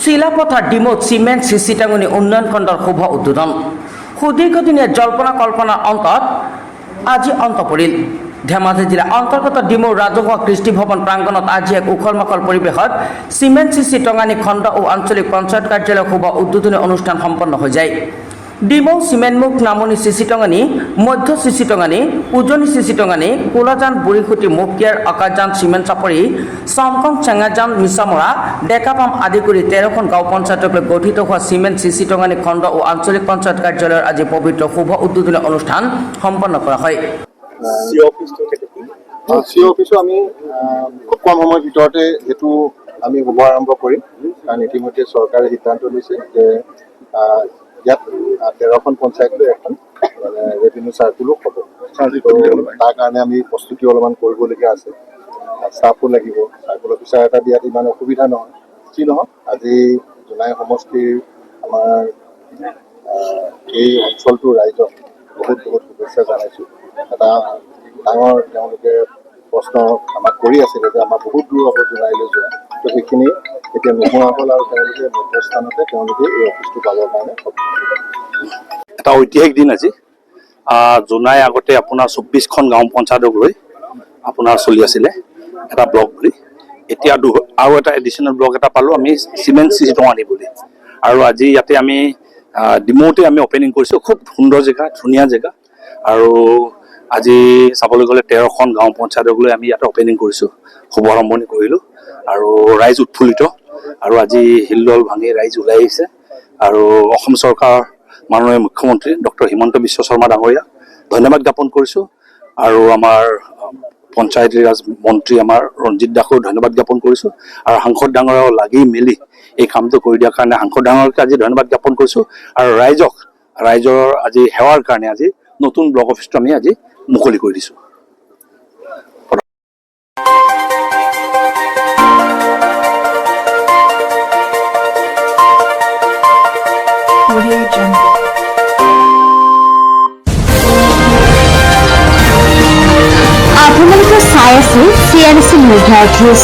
শিলাপথাৰ ডিমোত cement CC টাঙ্গনি উন্নয়ন খণ্ডৰ শুভ উদ্বোধন সুদীৰ্ঘদিনীয়া জল্পনা কল্পনাৰ অন্তত আজি অন্ত পৰিল। ধেমাজি জিলা অন্তৰ্গত ডিমৌৰ ৰাজহুৱা কৃষ্টি ভৱন প্ৰাংগণত আজি এক উখল মাখল পৰিৱেশত সিমেন্ট সিসি টঙানী খণ্ড ও আঞ্চলিক পঞ্চায়ত কাৰ্যালয়ৰ শুভ উদ্বোধনী অনুষ্ঠান সম্পন্ন হৈ যায়। ডিমৌ সিমেন্টমুখ নামনি সিসি টঙানী, মধ্য সিসি টঙানী, উজনি সিসি টঙানী, কোলাজান বুঢ়ীখুটি মুখিয়াৰ আকাশজান সিমেন্ট চাপৰি, চমকং চেঙাজান মিছামৰা, ডেকাপাম আদি কৰি 13খন গাঁও পঞ্চায়তক লৈ গঠিত হোৱা সিমেন্ট সিসি টঙানী খণ্ড ও আঞ্চলিক পঞ্চায়ত কাৰ্যালয়ৰ আজি পবিত্ৰ শুভ উদ্বোধনী অনুষ্ঠান সম্পন্ন কৰা হয়। চি অফিসো আমি খুব কম সময়ৰ ভিতৰতে এইটো আমি শুভ আৰম্ভ কৰিম, কাৰণ ইতিমধ্যে চৰকাৰে সিদ্ধান্ত লৈছে যে ইয়াত 13খন পঞ্চায়ত লৈ এখন মানে ৰেভিনিউ চাৰ্কুলো হ'ব। তাৰ কাৰণে আমি প্ৰস্তুতি অলপমান কৰিবলগীয়া আছে, ষ্টাফো লাগিব। চাৰ্কুল অফিচাৰ এটা দিয়াত ইমান অসুবিধা নহয়। যি নহওক আজি জোনাই সমষ্টিৰ আমাৰ এই অঞ্চলটোৰ ৰাইজক বহুত বহুত শুভেচ্ছা জনাইছোঁ। এটা ডাঙৰ তেওঁলোকে প্ৰশ্ন আমাক কৰি আছিলে যে আমাৰ বহুত দূৰ হ'ব জোনাইলৈ যোৱা, তো সেইখিনি এতিয়া নোহোৱা হ'ল আৰু তেওঁলোকে মধ্যস্থানতে তেওঁলোকে এই অফিচটো পাবৰ কাৰণে এটা ঐতিহাসিক দিন আজি। জোনাই আগতে আপোনাৰ 24খন গাঁও পঞ্চায়তক লৈ আপোনাৰ চলি আছিলে এটা ব্লক বুলি। এতিয়া আৰু এটা এডিশ্যনেল ব্লক এটা পালোঁ আমি চিমেণ্ট সিসি টঙানী বুলি। আৰু আজি ইয়াতে আমি ডিমৌতে আমি অপেনিং কৰিছোঁ। খুব সুন্দৰ জেগা, ধুনীয়া জেগা। আৰু আজি চাবলৈ গ'লে 13খন গাঁও পঞ্চায়তক লৈ আমি ইয়াতে অপেনিং কৰিছোঁ, শুভ আৰম্ভণি কৰিলোঁ। আৰু ৰাইজ উৎফুল্লিত, আৰু আজি হিলদল ভাঙি ৰাইজ ওলাই আহিছে। আৰু অসম চৰকাৰ মাননীয় মুখ্যমন্ত্ৰী ডক্টৰ হিমন্ত বিশ্ব শৰ্মা ডাঙৰীয়াক ধন্যবাদ জ্ঞাপন কৰিছোঁ। আৰু আমাৰ পঞ্চায়তী ৰাজ মন্ত্ৰী আমাৰ ৰঞ্জিত দাসো ধন্যবাদ জ্ঞাপন কৰিছোঁ। আৰু সাংসদ ডাঙৰীয়াও লাগি মেলি এই কামটো কৰি দিয়াৰ কাৰণে সাংসদ ডাঙৰীয়াক আজি ধন্যবাদ জ্ঞাপন কৰিছোঁ। আৰু ৰাইজৰ আজি সেৱাৰ কাৰণে আজি নতুন ব্লক অফিচটো আমি আজি মুকলি কৰি দিছোঁ। আপোনালোকে চাই আছে CNC Media News।